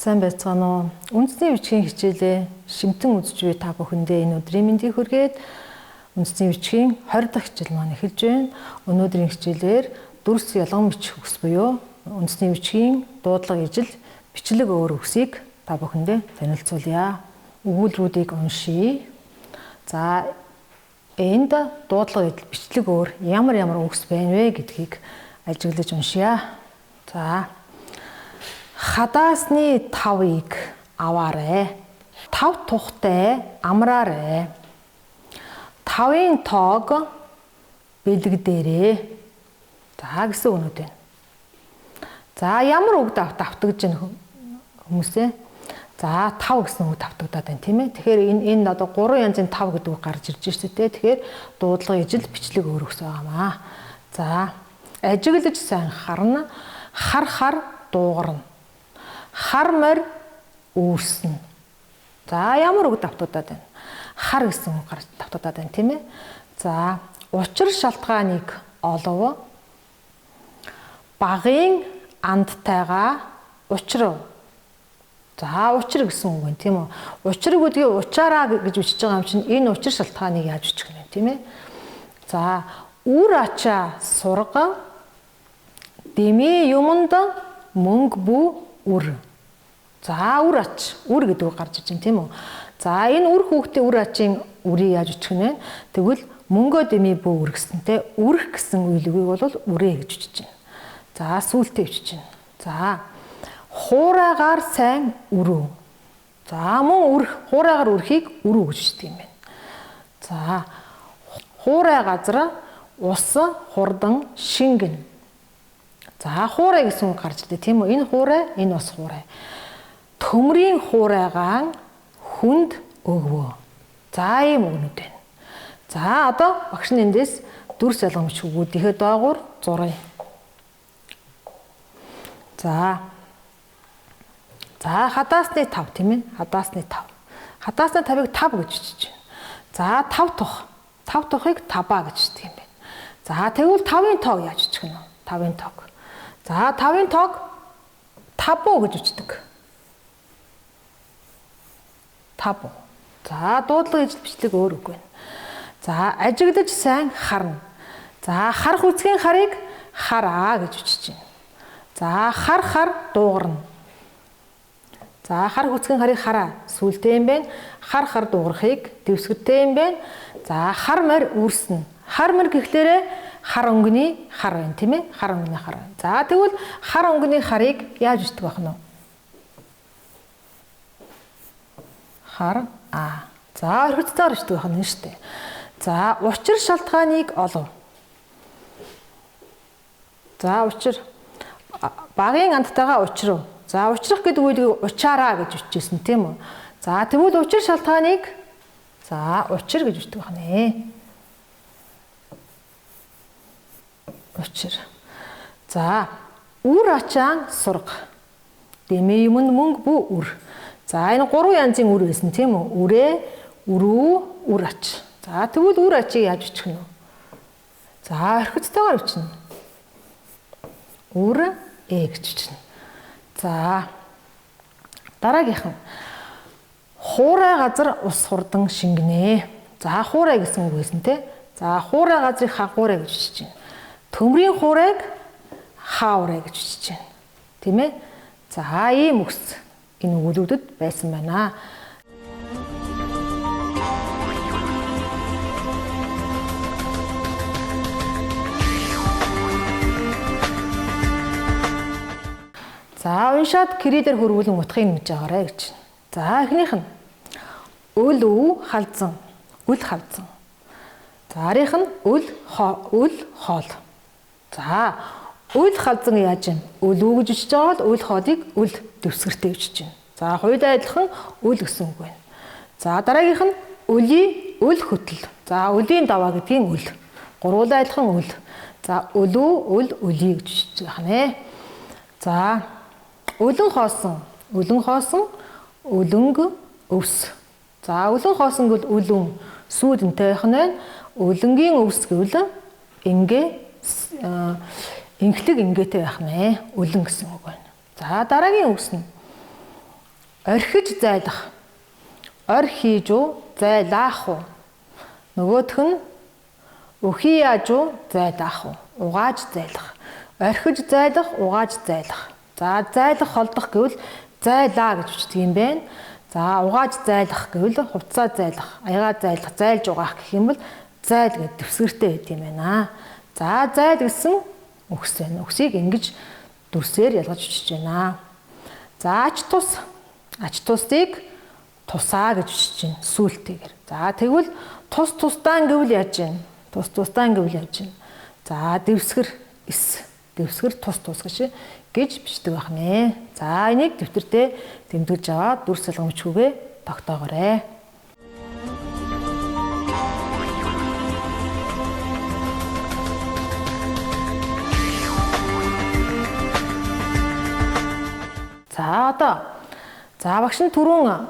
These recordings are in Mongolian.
Сайн байцгаана уу? Үндэсний бичгийн хичээлээ шимтэн үзэж буй та бүхэндээ энэ өдрийн мэндийг хүргээд үндэсний бичгийн 20 дахь хичээл маань эхэлж байна. Өнөөдрийн хичээлээр дүрс ялган бичих үгс буюу үндэсний бичгийн дуудлага ижил бичлэг өөр үгсийг та бүхэндээ танилцуулъя. Өгүүлбэрүүдийг уншийе. За энд дуудлага ижил бичлэг өөр ямар үгс байна вэ гэдгийг ажиглаж уншъя. За хадаасны тавыг аваарэ. Тав тухтай амраарэ. Тавын тоог бэлгдээрээ. За гэсэн үнүүд байна. За ямар үг давтагдж байна хүмүүсээ? За тав гэсэн үг давтагдаад байна тийм ээ. Тэгэхээр энэ одоо 3 янзын тав гэдэг үг гарч ирж шүү дээ. Тэгэхээр дуудлага ижил бичлэг өөр үгс байгаамаа. За ажиглаж сайн харна. Хар дуугарна. Хар морь үүрснэ. За ямар үг давтагдаад байна? Хар гэсэн үг гарч давтагдаад байна тийм ээ. За учир шалтгааныг олов. Багын андтайгаа учрав. За учир гэсэн үг байна тийм үү? Учир гэдгийг учаараа гэж бичиж байгаа юм чинь энэ учир шалтгааныг яаж бичих вэ тийм ээ? За үр ачаа сурга. Дэмий юмд мөнгө бүү үр. За үр ач. Үр гэдэг үг гарч иж байна тийм үү? За энэ үр хүүхдээ үр ачийн үрийг яаж бичих вэ? Тэгвэл мөнгөө дэмий бүү үр гэсэнтэй үрх гэсэн үглэгийг бол үрээ гэж бичиж байна. За сүүлдээ бичиж байна. За хуурайгаар сайн өрөө. За мөн хуурайгаар өрхийг өрөө гэж бичдэг юм байна. За хуурай газар ус хурдан шингэн. За хуурай гэсэн үг гарч ирдэ тийм үү? Энэ хуурай, энэ бас хуурай. Төмрийн хуурайгаан хүнд өгвөө. За ийм үгнүүд байна. За одоо багш нь эндээс дүрс ялган бичих үгүүдийнхээ доогуур зуръя. За хадаасны тав тийм ээ? Хадаасны тав. Хадаасны тавыг тав гэж бичиж байна. За тав тух. Тав тухыг табаа гэж бичдэг юм байна. За тэгвэл тавын тоог яаж бичих вэ? Тавын тоог. За тавын тоог табу гэж бичдэг. Табу. За дуудлага ижил бичлэг өөр үг байна. За ажиглаж сайн харна. За харах үсгийн харыг хараа гэж бичиж байна. За хар дуугарна. За харах үсгийн харыг хараа сүултээ юм байна. Хар дуугархыг дэвсгэртэй юм байна. За хар морь үүрснэ. Хар морь гэхлээрээ хар өнгөний хар байна тийм ээ? Хар өнгөний хар. За тэгвэл хар өнгөний харыг яаж бичдэг байх нь вэ? Хар а. За орхицтойгоор бичдэг байх нь шүү дээ. За учир шалтгааныг олов. За учир багын андтайгаа учрав. За учрах гэдэг үгийг учаараа гэж бичижсэн тийм үү? За тэгвэл учир шалтгааныг за учир гэж бичдэг байх нэ. Учир. За үр ачаан сурга. Дэмий юмд мөнгө бүү үр. За энэ 3 янзын үр байсан тийм үү? Үрээ, үрүү, үр ач. За тэгвэл үр ачийг яаж бичих нь вэ? За орхицтойгоор бичнэ. Үр гэж бичнэ. За дараагийнх нь хуурай газар ус хурдан шингэнэ. За хуурай гэсэн үг байсан те. За хуурай газрыг хагуурай гэж бичиж байна. Төмрийн хуурайг хаурай гэж бичиж байна. Тийм ээ? За ийм үгс энэ өгүүлбэрүүдэд байсан байна. За уншаад кириллээр хөрвүүлэн утгыг мэдж байгаарай гэж. За эхнийх нь өл өв халзан, үл халзан. За арийнх нь үл хоол. За үл халзан яаж юм? Үл үү гэж бичиж байгаа бол үл хоолыг үл дэвсгэртэй бичиж байна. За хоёулаа адилхан үл гэсэн үг байна. За дараагийнх нь үл хөтөл. За үлийн даваа гэдгийн үл. Гурвуулаа адилхан үл. За үлүү үлий гэж бичиж байгаа нэ. За өлөн хоосон, өлөнг өвс. За өлөн хоосон гэвэл өлөн сүүдэнтэй байх нь. Өлөнгийн өвс гэвэл инхлэг ингээтэй байх нэ. Өлөн гэсэн үг байна. За дараагийн үгс нь. За өлөн хоосон, өлөнг өвс. За өлөн хоосон, өлөнгийн өвс сүүдэнтэй байх нь. Өлөнгийн инхлэг ингээтэй байх нэ. Өлөн гэсэн үг байна. За дараагийн үгс нь. Өлөн хоосон, өлөнг өвс. За дараагийн үгс нь. орхиж зайлах. Ор хийж уу, зайлах уу. Нөгөөх нь өхий яаж уу, зайлах уу. Угааж зайлах. Орхиж зайлах, угааж зайлах. За зайлах холдох гэвэл зайлаа гэж бичдэг юм байна. За угааж зайлах гэвэл хувцас зайлах, аяга зайлах, зайлж угаах гэх юм бол зайл гэдэг дэвсгэртэй байд юм байна. За зайл гэсэн үгс байна. Үгсийг ингэж дүрсээр ялгаж бичиж байна. За ач тус. Ач тусыг тусаа гэж бичиж байна. Сүүлтэйгээр. За тэгвэл тус тусдаан гэвэл яаж вэ? Тус тусдаан гэвэл яаж вэ? За дэвсгэр эс. Дэвсгэр тус тус гэж бичдэг байх нэ. За энийг дэвтэртээ тэмдэглэж аваад дүрс ялгамжгүйгээ тогтоогоорой. За одоо багш нь түрүүн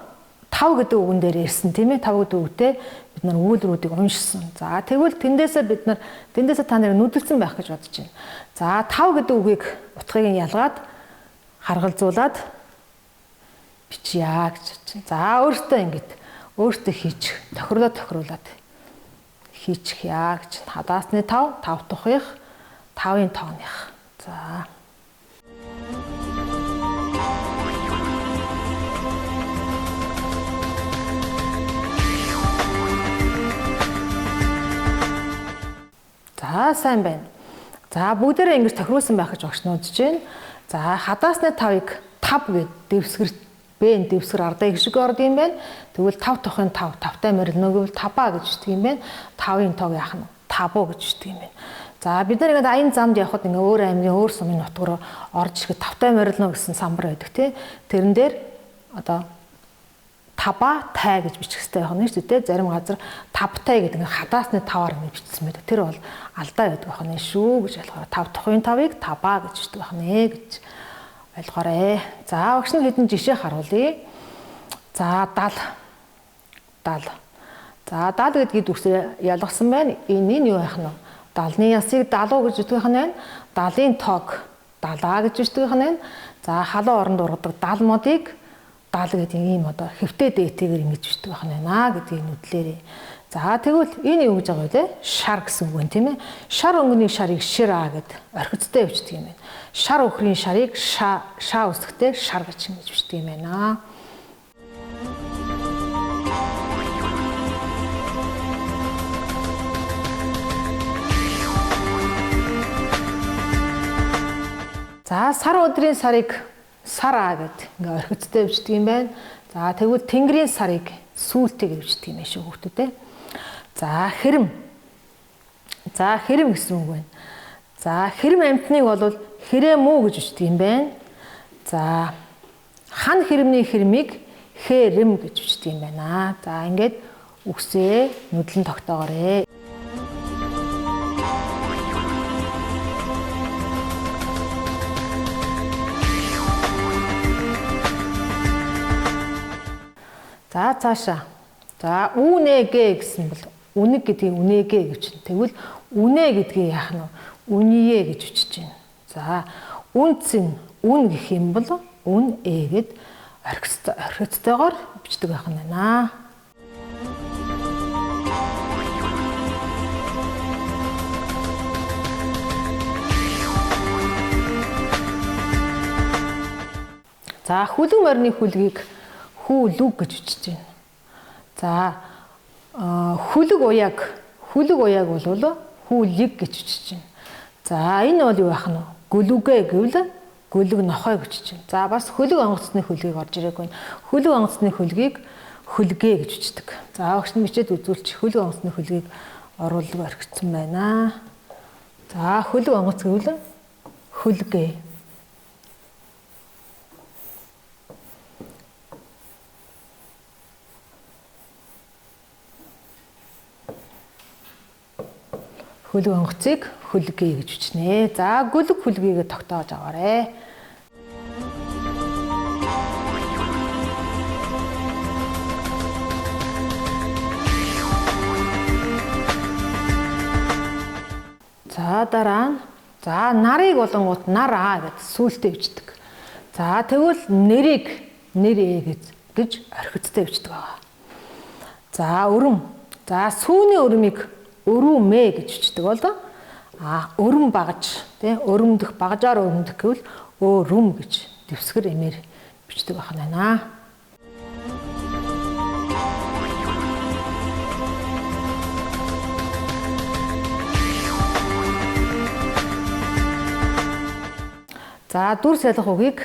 5 гэдэг үгэн дээр ирсэн тийм ээ. 5 гэдэг үгтэй бид нар өгүүлбэрүүдийг уншсан. За тэгвэл тэндээсээ та нарыг нүдэлсэн байх гэж бодож байна. За 5 гэдэг үгийг утгыг нь ялгаад харгалзуулаад бичье гэж бодож байна. За өөртөө хийчих. Тохируулаад хийчих яа гэж. Хадаасны 5, 5 тухых, 5-ын тооных. За сайн байна. За бүгдээрээ ингэж тохируулсан байх гэж багш нуудж байна. За хадаасны 5-ыг 5 гэд дэвсгэр бэн дэвсгэр ардаа их шиг орд юм байна. Тэгвэл 5 тухын 5, 5-тай морилно гэвэл 5-аа гэж бичдэг юм байна. 5-ын тоог яах нь 5 гэж бичдэг юм байна. За бид нар ингээд аян замд явхад ингээ өөр аймгийн өөр сумын нутг руу орж ирэхэд 5-тай морилно гэсэн самбар байдаг тий. Тэрэн дээр одоо 5-тай гэж бичих хэрэгтэй байх нь шүү дээ. Зарим газар 5-тай гэдэг ингээ хадаасны 5-аар ингээ бичсэн байдаг. Тэр бол алдаа байдаг байх нь шүү гэж ойлгоорой. 5 тухын 5-ыг 5-аа гэж бичдэг байх нэ гэж ойлгоорой. За багш нь хэдэн жишээ харуулъя. За 70. За 70 гэдгийг дүрсээр ялгасан байна. Энэ юу байх нь вэ? 70-ны ясыг 70 гэж бичдэг байх нь байна. 70-ын тоог 70 гэж бичдэг байх нь байна. За халуун оронд ургадаг 70 модыг 70 гэдэг ийм одоо хэвтэй дээтэйгээр ингэж бичдэг байх нь байна гэдгийг нүдлээрээ. За тэгвэл энэ юу гэж байгаа вэ? Шар гэсэн үг байна тийм ээ. Шар өнгөний шарыг шира гэд орхицтой бичдэг юм байна. Шар өхрийн шарыг шаа үсгтэй шар гэж бичдэг юм байна. За сар өдрийн сарыг сараа гэд ингээ орхицтой бичдэг юм байна. За тэгвэл тэнгэрийн сарыг сүүлтэйгээр бичдэг юм шүү хүүхдүүдээ. За хэрэм. За хэрэм гэсэн үг байна. За хэрэм амьтныг бол хэрэм үү гэж бичдэг юм байна. За хан хэрэмний хэрмийг хэрэм гэж бичдэг юм байна. За ингээд үгсээ нүдлэн тогтоогоорой. За цаашаа. За үнэгээ гэсэн бол үнэг гэдгийг үнэгээ гэж байна. Тэгвэл үнэ гэдгийг яах нь үнийе гэж бичиж байна. За үнцэн үн гэх юм бол үн гэд орхицтойгоор бичдэг байх нь байна. За хүлэг морины хүлгийг хүлүг гэж бичиж байна. За хүлэг уяг бол хүлэг гэж бичиж байна. За энэ бол юу байх нь вэ? Гөлүгэ гэвэл гөлөг нохой гэж бичиж байна. За бас хөлөг онгоцны хөлгийг орж ирээгүй. Хөлөг онгоцны хөлгийг хөлгээ гэж бичдэг. За багш нь бичээд үзүүлчих. Хөлөг онгоцны хөлгийг оруулга орхицсан байна. За хөлөг онгоц гэвэл хөлгээ. Хөлөг онгоцыг хөлгээ гэж бичнэ. За гөлөг хөлгийгээ тогтоож аваарэ. За дараа нь нарыг болонгууд нараа гэж сүултээ бичдэг. За тэгвэл нэрийг нэр гэж орхидтой бичдэг байгаа. За өрөм. За сүүний өрмийг өрүүмэ гэж бичдэг бол өрөм багаж тий өрөмдөх багажаар өрөмдөх гэвэл өрөм гэж дэвсгэр эмээр бичдэг байна. За дүрс ялах үгийг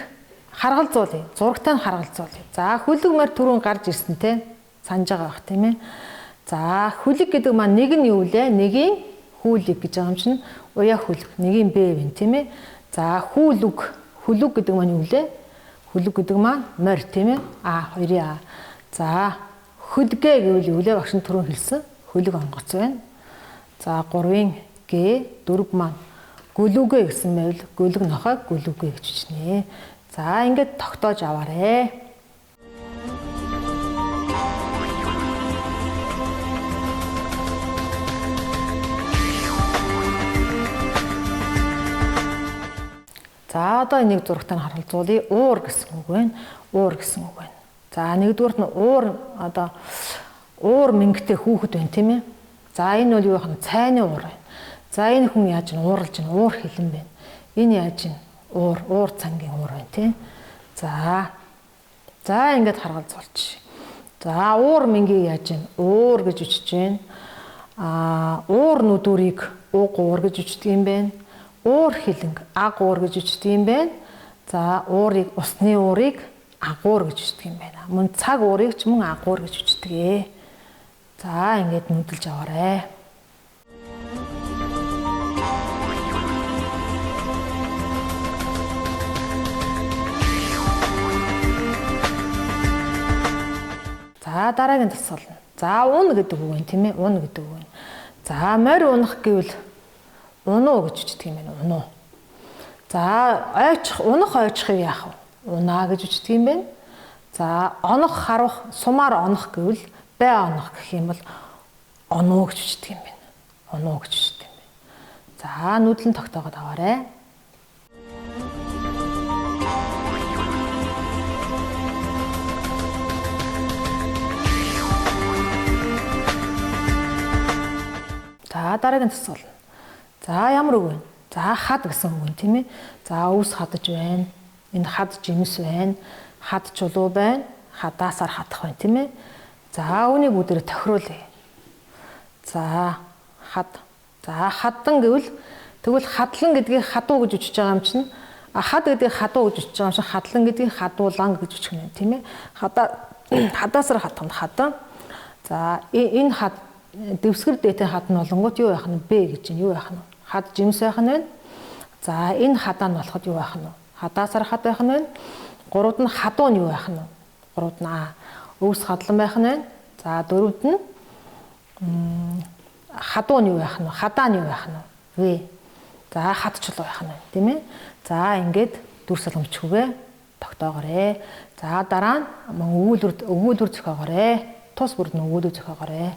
харгалзуулъя. Зурагтай нь харгалзуулъя. За хүлэг мар түрүүн гарч ирсэн те санаж байгаа бах тийм ээ. За хүлэг гэдэг маань нэг нь юу вэ? Нэгийн хүлэг гэж байгаа юм чинь уяа хүлэг. Нэгийн Б вэ тийм ээ. За хүлэг. Хүлэг гэдэг маань юу вэ? Хүлэг гэдэг маань морь тийм ээ. Хоёрын За хөлгэ гэвэл юу вэ? Багш нь түрүүн хэлсэн. Хүлэг онгоц байна. За 3-ын Г, 4 маань гүлүгэ гэсэн байвал гүлэг нохойг гүлүгэ гэж бичнэ. За ингээд тогтоож аваарэ. За одоо энийг зурагтаа харуулцуулъя. Уур гэсэн үг байна. Уур гэсэн үг байна. За нэгдүгürt нь уур мингтэй хүүхэд байна тийм ээ. За энэ бол юу вэ? Цайны уур байна. За энэ хүн яаж ууралж байна? Уур хилэн байна. Энэ яаж байна? Уур цангийн уур байна тий. За ингээд харгалзуулчих. За уур мингийг яаж байна? Уур гэж үчиж байна. Уур нүдүрийг уур гэж үчдэг юм байна. Уур хилэнг уур гэж үчдэг юм байна. За усны уурыг агуур гэж үчдэг юм байна. Мөн цаг уурыг ч мөн агуур гэж үчдэг. За ингээд нүдэлж аваарай. За дараагийн тасгал нь. За ун гэдэг үг байна тийм ээ. Ун гэдэг үг байна. За морь унах гэвэл унуу гэж үчдэг юм байна. Унуу. За унах ойчхыг яах вэ? Унаа гэж үчдэг юм байна. За онох харах сумаар онох гэвэл бай онох гэх юм бол оноо гэж үчдэг юм байна. Оноо гэж үчдэг юм байна. За нүдлэн тогтоогоод аваарай. За дараагийн тасгал. За ямар үг вэ? За хад гэсэн үг юм тийм ээ. За өвс хадаж байна. Энэ хад жимс байна. Хад чулуу байна. Хадаасаар хадах байна тийм ээ. За үүнийг бүгдээр тохируулъя. За хад. За хаддан гэвэл тэгвэл хадлан гэдгийг хадуу гэж үчиж байгаа юм чинь хад гэдгийг хадуу гэж үчиж байгаа юм чинь хадлан гэдгийг хадуулан гэж үчих юм тийм ээ. Хадаасаар хадах нь хадан. За энэ хад дэвсгэр дээтэй хад нь болонгууд юу байх нь Б гэж юу байх нь хад жимс байх нь байна. За энэ хадаа нь болоход юу байх нь хадаасаар хад байх нь байна. Гурав нь хадуу нь юу байх нь гурав нь өвс хадлан байх нь байна. За дөрөвд нь хадуу нь юу байх нь хадаа нь юу байх нь В. За хад чулуу байх нь байна тийм ээ. За ингээд дүрс салгамчгүй тогтоогоорой. За дараа нь өгүүлбэр зохиогоорой. Тус бүрд нь өгүүлбэр зохиогоорой.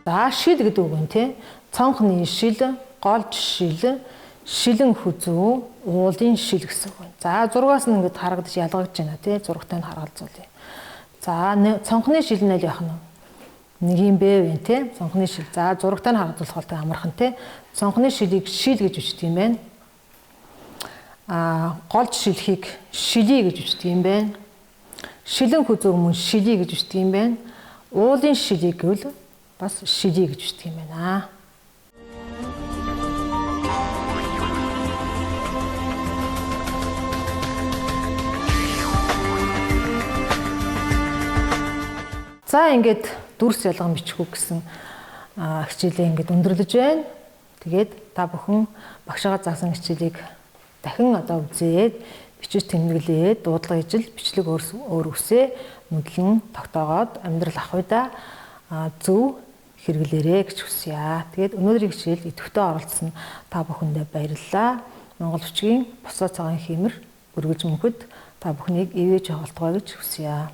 За шил гэдэг үг нь тий. Цонхны шил, голж шил, шилэн хүзүү, уулын шил гэсэн үг байна. За зургаас нь ингэж харагдаж ялгагдж байна тий. Зурагтай нь харгалзуулъя. За цонхны шил нь аль явах нь? Нэгийн Б вэ тий. Цонхны шил. За зурагтай нь харгалзуулах бол амархан тий. Цонхны шилийг шил гэж үчдэг юм байна. Голж шилхийг шилий гэж үчдэг юм байна. Шилэн хүзүүг мөн шилий гэж үчдэг юм байна. Уулын шилийг гэвэл бас шилий гэж үчдэг юм байна. За ингээд дүрс ялган бичихүү гэсэн хичээлээ ингээд өндөрлөж байна. Тэгээд та бүхэн багшаа заасан хичээлийг дахин одоо үзээд бичиж тэмдэглээд дуудлага ижил бичлэг өөр үсээ мэдлэн тогтоогоод амьдрал ах уйда зөв хэрэглээрэй гэж хүсье. Тэгээд өнөөдрийн хичээлд идэвхтэй оролцсон та бүхэндээ баярлалаа. Монгол бичгийн босоо цагаан хиймэр үргэлж мөнхөд та бүхнийг ивэж тоглохгүй гэж хүсье.